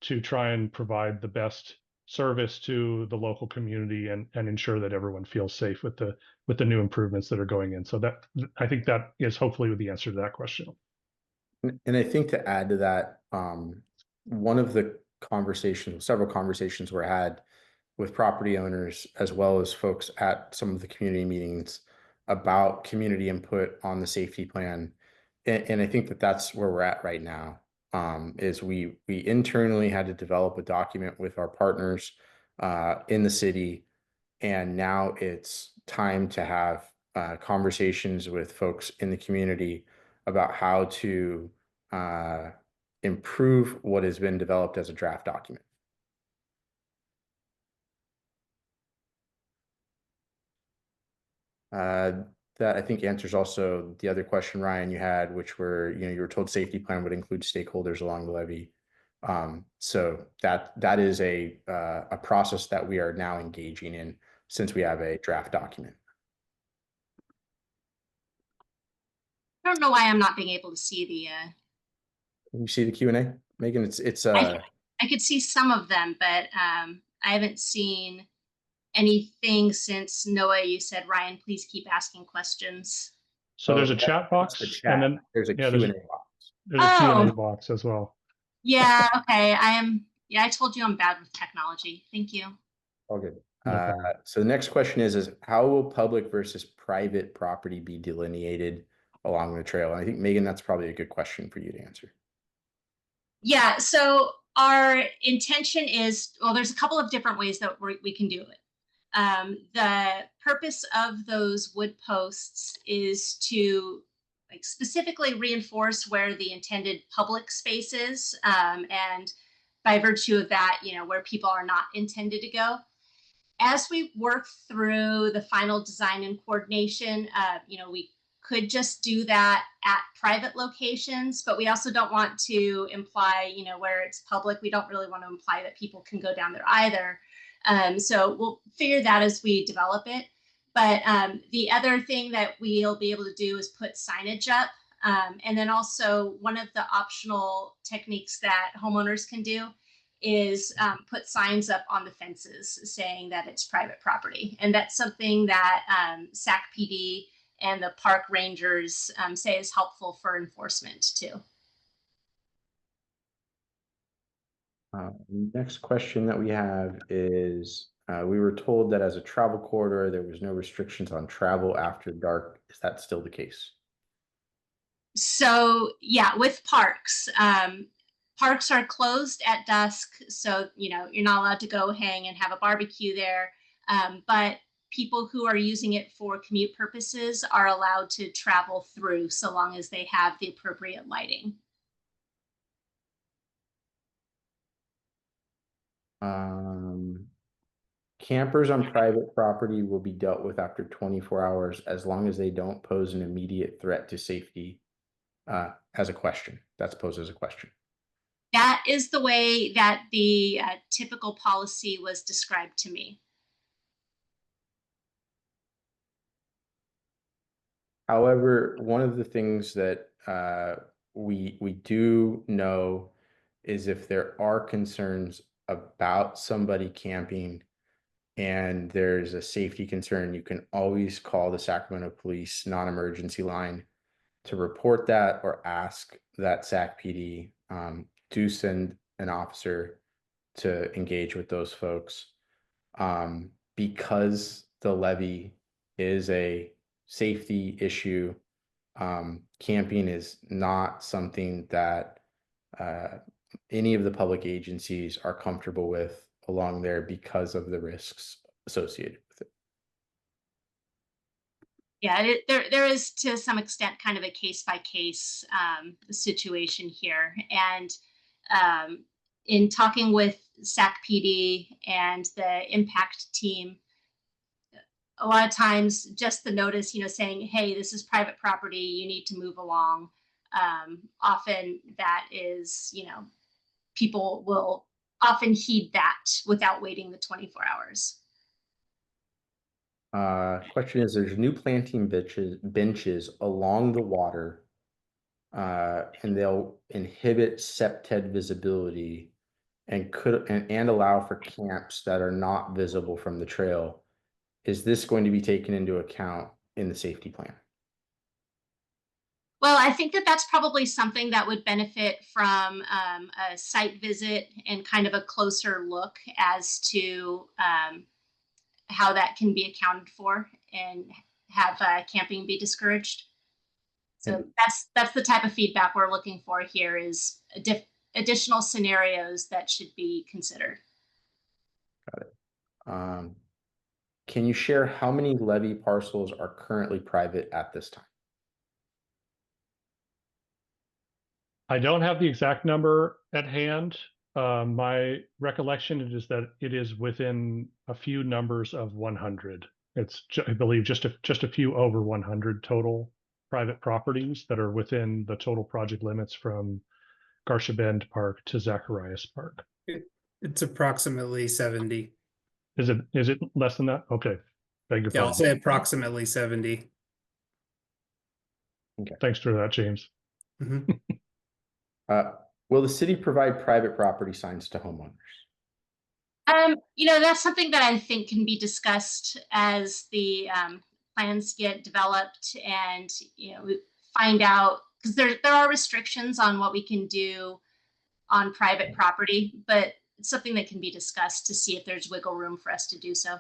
to try and provide the best service to the local community and ensure that everyone feels safe with the new improvements that are going in. So that, I think that is hopefully the answer to that question. And I think to add to that, one of the several conversations were had with property owners as well as folks at some of the community meetings about community input on the safety plan. And I think that that's where we're at right now. Is we internally had to develop a document with our partners in the city, and now it's time to have conversations with folks in the community about how to improve what has been developed as a draft document. That I think answers also the other question, Ryan, you had, which were, you were told safety plan would include stakeholders along the levee. So that is a process that we are now engaging in since we have a draft document. I don't know why I'm not being able to see the. Can you see the Q&A, Megan? It's I could see some of them, but I haven't seen anything since Noah. You said, Ryan, please keep asking questions. So there's a chat box, and then there's a Q&A box. There's a Q&A box as well. Yeah. Okay. Yeah, I told you I'm bad with technology. Thank you. All good. So the next question is how will public versus private property be delineated along the trail? And I think, Megan, that's probably a good question for you to answer. Yeah, so our intention is, well, there's a couple of different ways that we can do it. The purpose of those wood posts is to like specifically reinforce where the intended public space is, and by virtue of that, where people are not intended to go. As we work through the final design and coordination, we could just do that at private locations, but we also don't want to imply, where it's public, we don't really want to imply that people can go down there either. So we'll figure that as we develop it. But the other thing that we'll be able to do is put signage up. And then also one of the optional techniques that homeowners can do is put signs up on the fences saying that it's private property. And that's something that SAC PD and the park rangers say is helpful for enforcement too. Next question that we have is, we were told that as a travel corridor, there was no restrictions on travel after dark. Is that still the case? So yeah, with parks, parks are closed at dusk. So, you're not allowed to go hang and have a barbecue there. But people who are using it for commute purposes are allowed to travel through so long as they have the appropriate lighting. Campers on private property will be dealt with after 24 hours as long as they don't pose an immediate threat to safety, as a question. That's posed as a question. That is the way that the typical policy was described to me. However, one of the things that we do know is if there are concerns about somebody camping and there's a safety concern, you can always call the Sacramento Police non-emergency line to report that or ask that SAC PD to send an officer to engage with those folks. Because the levee is a safety issue, camping is not something that any of the public agencies are comfortable with along there because of the risks associated with it. Yeah, there is to some extent kind of a case by case situation here. And in talking with SAC PD and the impact team, a lot of times just the notice, saying, hey, this is private property, you need to move along. Often that is, people will often heed that without waiting the 24 hours. Question is, there's new planting benches along the water, and they'll inhibit septed visibility and and allow for camps that are not visible from the trail. Is this going to be taken into account in the safety plan? Well, I think that that's probably something that would benefit from a site visit and kind of a closer look as to how that can be accounted for and have camping be discouraged. So that's the type of feedback we're looking for here, is additional scenarios that should be considered. Got it. Can you share how many levee parcels are currently private at this time? I don't have the exact number at hand. My recollection is that it is within a few numbers of 100. It's, I believe, just a few over 100 total private properties that are within the total project limits from Garcia Bend Park to Zacharias Park. It's approximately 70. Is it less than that? Okay. Beg your Yeah, I'll pardon. say approximately 70. Okay. Thanks for that, James. Mm-hmm. Will the city provide private property signs to homeowners? That's something that I think can be discussed as the plans get developed, and we find out, because there are restrictions on what we can do on private property, but it's something that can be discussed to see if there's wiggle room for us to do so.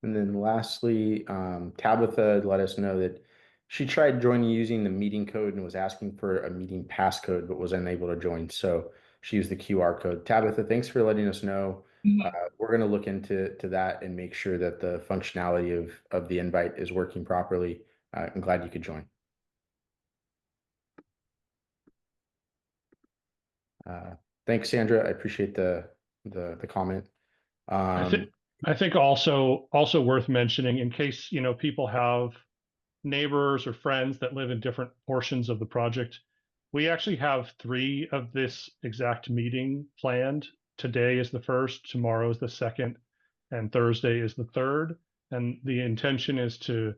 And then lastly, Tabitha let us know that She tried joining using the meeting code and was asking for a meeting passcode, but was unable to join. So she used the QR code. Tabitha, thanks for letting us know. We're going to look into that and make sure that the functionality of the invite is working properly. I'm glad you could join. Thanks, Sandra. I appreciate the comment. I think also worth mentioning, in case people have neighbors or friends that live in different portions of the project, we actually have 3 of this exact meeting planned. Today is the first, tomorrow is the second, and Thursday is the third. And the intention is to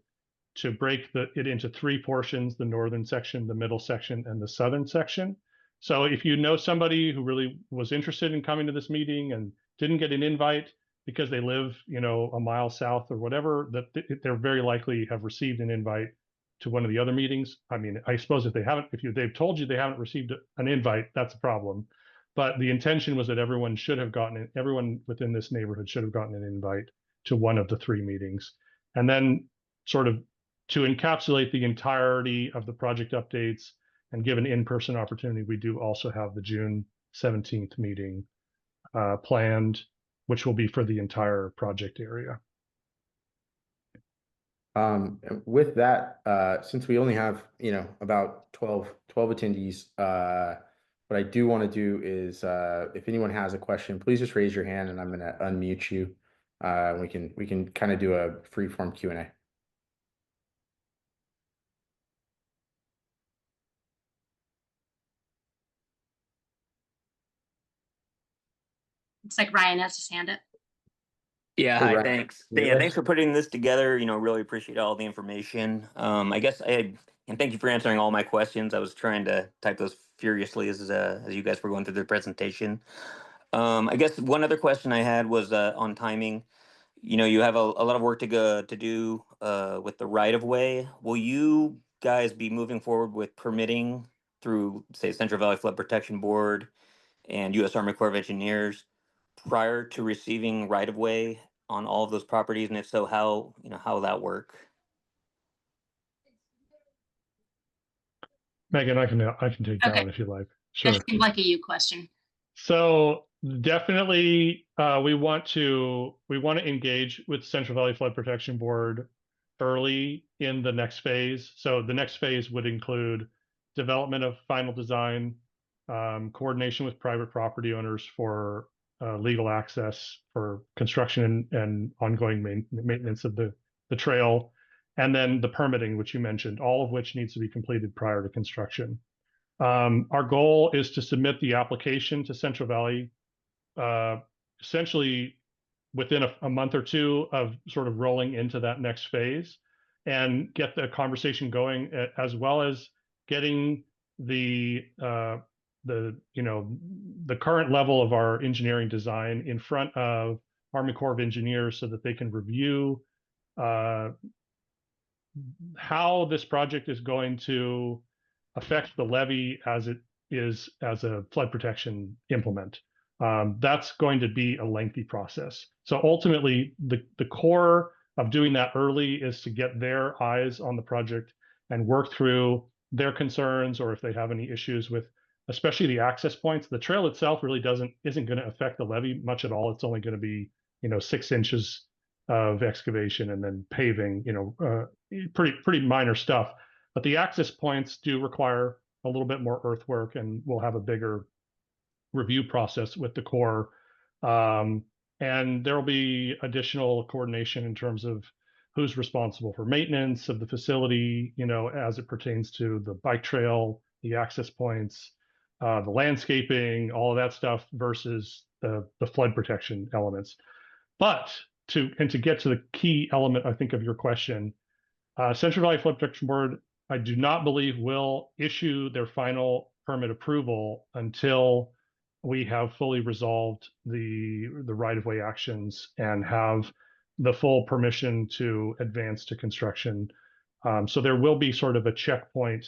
break it into 3 portions: the northern section, the middle section, and the southern section. So if you know somebody who really was interested in coming to this meeting and didn't get an invite because they live, a mile south or whatever, that they're very likely have received an invite to one of the other meetings. I mean, I suppose if they've told you they haven't received an invite, that's a problem. But the intention was that everyone within this neighborhood should have gotten an invite to one of the 3 meetings. And then sort of to encapsulate the entirety of the project updates and give an in-person opportunity, we do also have the June 17th meeting planned, which will be for the entire project area. With that, since we only have, about 12 attendees, what I do want to do is, if anyone has a question, please just raise your hand and I'm going to unmute you. We can kind of do a free form Q&A. Looks like Ryan has his hand up. Yeah, Hey, hi, Ryan. thanks. You Yeah, there? thanks for putting this together. Really appreciate all the information. And thank you for answering all my questions. I was trying to type those furiously as you guys were going through the presentation. I guess one other question I had was on timing. You have a lot of work to do with the right of way. Will you guys be moving forward with permitting through, say, Central Valley Flood Protection Board and U.S. Army Corps of Engineers prior to receiving right of way on all of those properties? And if so, how will that work? Megan, I can take that Okay. one if you like. That Sure. seemed like a you question. So definitely, we want to engage with Central Valley Flood Protection Board early in the next phase. So the next phase would include development of final design, coordination with private property owners for legal access for construction and ongoing maintenance of the trail, and then the permitting, which you mentioned, all of which needs to be completed prior to construction. Our goal is to submit the application to Central Valley essentially within a month or 2 of sort of rolling into that next phase, and get the conversation going, as well as getting the current level of our engineering design in front of Army Corps of Engineers so that they can review how this project is going to affect the levee as it is as a flood protection implement. That's going to be a lengthy process. So ultimately, the core of doing that early is to get their eyes on the project and work through their concerns, or if they have any issues with, especially the access points. The trail itself really isn't going to affect the levee much at all. It's only going to be 6 inches of excavation and then paving, pretty minor stuff. But the access points do require a little bit more earthwork, and we'll have a bigger review process with the Corps. And there will be additional coordination in terms of who's responsible for maintenance of the facility, as it pertains to the bike trail, the access points, the landscaping, all of that stuff versus the flood protection elements. But to get to the key element, I think, of your question, Central Valley Flood Protection Board, I do not believe will issue their final permit approval until we have fully resolved the right-of-way actions and have the full permission to advance to construction. So there will be sort of a checkpoint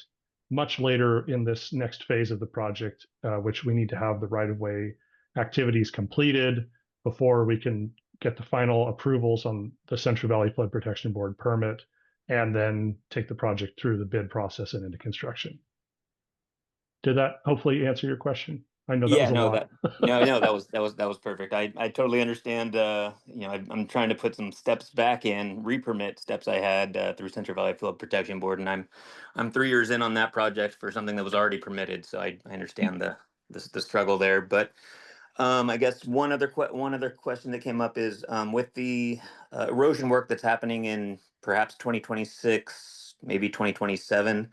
much later in this next phase of the project, which we need to have the right-of-way activities completed before we can get the final approvals on the Central Valley Flood Protection Board permit and then take the project through the bid process and into construction. Did that hopefully answer your question? I know that Yeah, was a no, lot. no, that was perfect. I totally understand. I'm trying to put some steps back in, re-permit steps I had through Central Valley Flood Protection Board, and I'm 3 years in on that project for something that was already permitted. So I understand the struggle there. But I guess one other question that came up is with the erosion work that's happening in perhaps 2026, maybe 2027.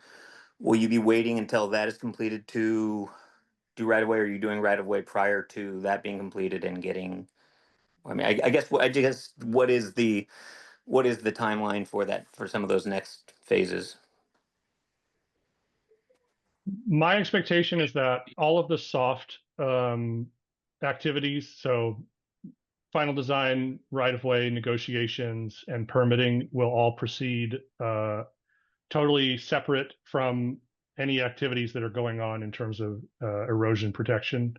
Will you be waiting until that is completed to do right of way, or are you doing right of way prior to that being completed and getting? I mean, I guess what is the timeline for that, for some of those next phases? My expectation is that all of the soft activities, so final design, right of way negotiations, and permitting, will all proceed totally separate from any activities that are going on in terms of erosion protection.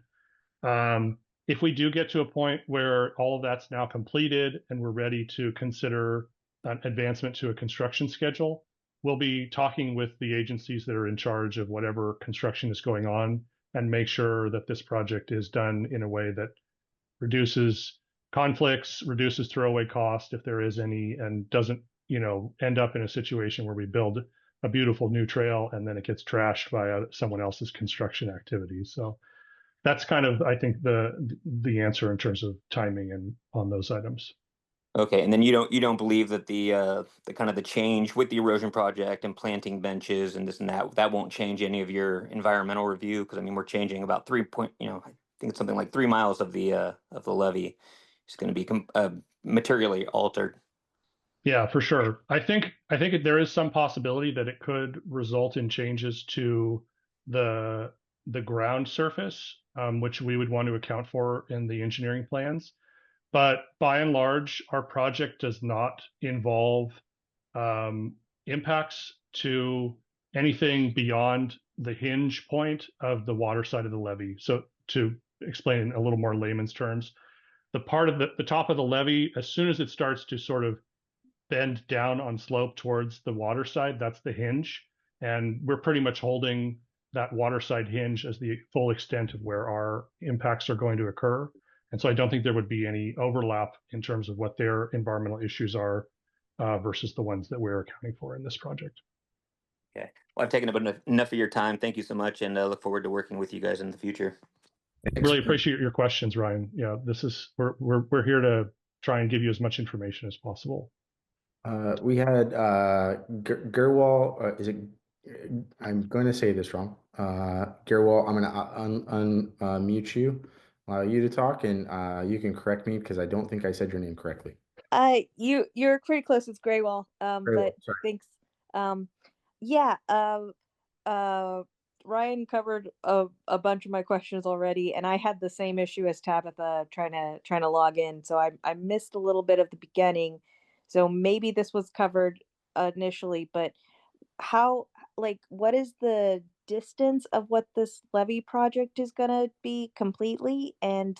If we do get to a point where all of that's now completed and we're ready to consider an advancement to a construction schedule, we'll be talking with the agencies that are in charge of whatever construction is going on and make sure that this project is done in a way that reduces conflicts, reduces throwaway cost if there is any, and doesn't, end up in a situation where we build a beautiful new trail and then it gets trashed by someone else's construction activities. So that's kind of, I think, the answer in terms of timing and on those items. Okay, and then you don't believe that the kind of the change with the erosion project and planting benches and this and that won't change any of your environmental review? Because I mean, we're changing about I think it's something like 3 miles of the levee. It's going to be materially altered. Yeah, for sure. I think there is some possibility that it could result in changes to the ground surface, which we would want to account for in the engineering plans. But by and large, our project does not involve impacts to anything beyond the hinge point of the water side of the levee. So to explain in a little more layman's terms, the part of the top of the levee, as soon as it starts to sort of bend down on slope towards the water side, that's the hinge. And we're pretty much holding that water side hinge as the full extent of where our impacts are going to occur. And so I don't think there would be any overlap in terms of what their environmental issues are versus the ones that we're accounting for in this project. Okay. Well, I've taken up enough of your time. Thank you so much, and I look forward to working with you guys in the future. Thanks. Really appreciate your questions, Ryan. Yeah, we're here to try and give you as much information as possible. We had Gerwal. Is it? I'm going to say this wrong. Gerwal, I'm going to unmute you, allow you to talk, and you can correct me because I don't think I said your name correctly. You're pretty close. It's Graywall. But sorry. thanks. Yeah. Ryan covered a bunch of my questions already, and I had the same issue as Tabitha trying to log in. So I missed a little bit of the beginning. So maybe this was covered initially, but what is the distance of what this levee project is gonna be completely? And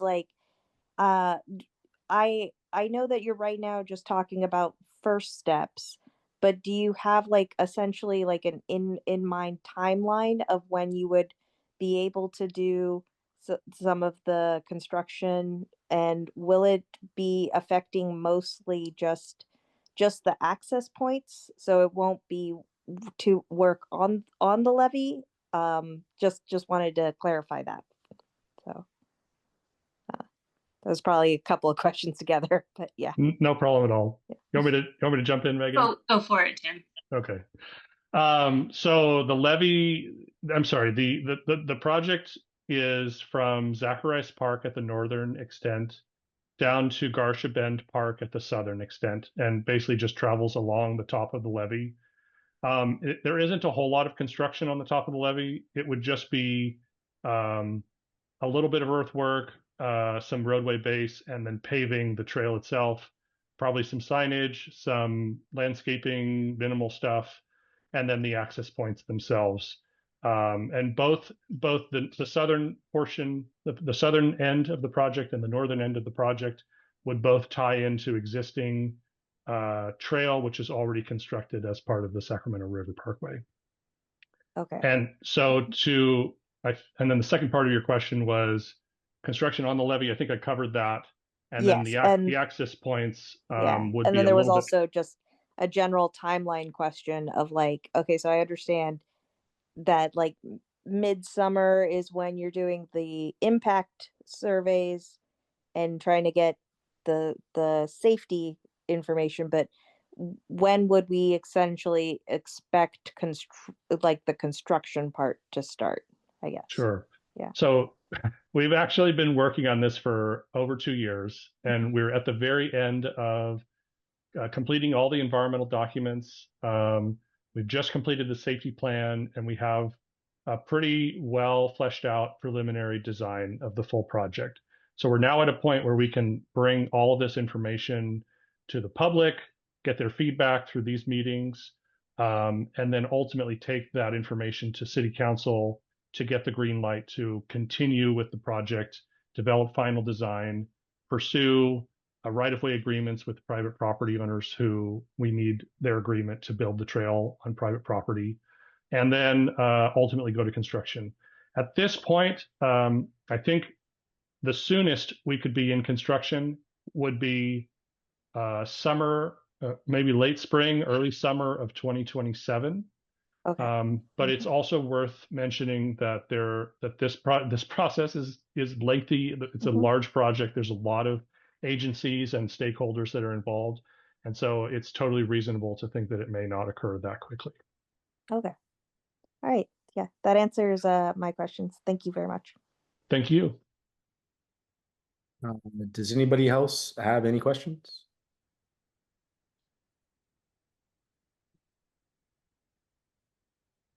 uh I know that you're right now just talking about first steps, but do you have essentially like an in mind timeline of when you would be able to do some of the construction, and will it be affecting mostly just the access points, so it won't be to work on the levee? Just wanted to clarify that. So that was probably a couple of questions together, but yeah. No problem at all. You want me to jump in, Megan? Go for it, Tim. Okay. So the levee, I'm sorry, the project is from Zacharias Park at the northern extent down to Garsha Bend Park at the southern extent, and basically just travels along the top of the levee. There isn't a whole lot of construction on the top of the levee. It would just be a little bit of earthwork, some roadway base, and then paving the trail itself, probably some signage, some landscaping, minimal stuff, and then the access points themselves. And both the southern portion, the southern end of the project and the northern end of the project would both tie into existing trail, which is already constructed as part of the Sacramento River Parkway. Okay. And so and then the second part of your question was construction on the levee. I think I covered that. And then Yes, and the access points yeah, would and be then a there was little bit. also just a general timeline question of like, okay, so I understand that like midsummer is when you're doing the impact surveys and trying to get the safety information, but when would we essentially expect like the construction part to start, I guess? Sure. Yeah. So we've actually been working on this for over 2 years, and we're at the very end of completing all the environmental documents. We've just completed the safety plan, and we have a pretty well fleshed out preliminary design of the full project. So we're now at a point where we can bring all of this information to the public, get their feedback through these meetings, and then ultimately take that information to City Council to get the green light to continue with the project, develop final design, pursue right-of-way agreements with private property owners who we need their agreement to build the trail on private property, and then ultimately go to construction. At this point, I think the soonest we could be in construction would be summer, maybe late spring, early summer of 2027. Okay. But it's also worth mentioning that this process is lengthy. It's a large project. There's a lot of agencies and stakeholders that are involved, and so it's totally reasonable to think that it may not occur that quickly. Okay. All right. Yeah, that answers my questions. Thank you very much. Thank you. Does anybody else have any questions?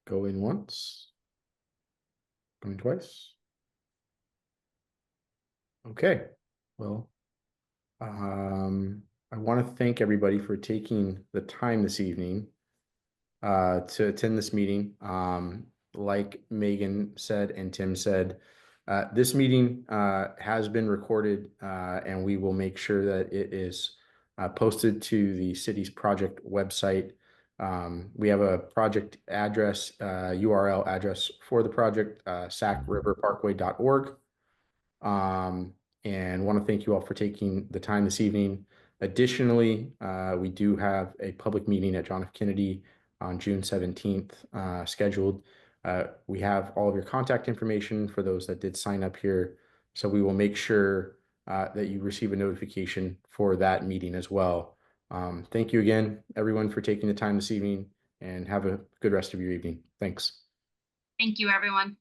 Going once, going twice. Okay, well, I want to thank everybody for taking the time this evening to attend this meeting. Like Megan said and Tim said, this meeting has been recorded and we will make sure that it is posted to the city's project website. We have a project address, URL address for the project, sacriverparkway.org. And want to thank you all for taking the time this evening. Additionally, we do have a public meeting at John F. Kennedy on June 17th scheduled. We have all of your contact information for those that did sign up here. So we will make sure that you receive a notification for that meeting as well. Thank you again, everyone, for taking the time this evening, and have a good rest of your evening. Thanks. Thank you, everyone.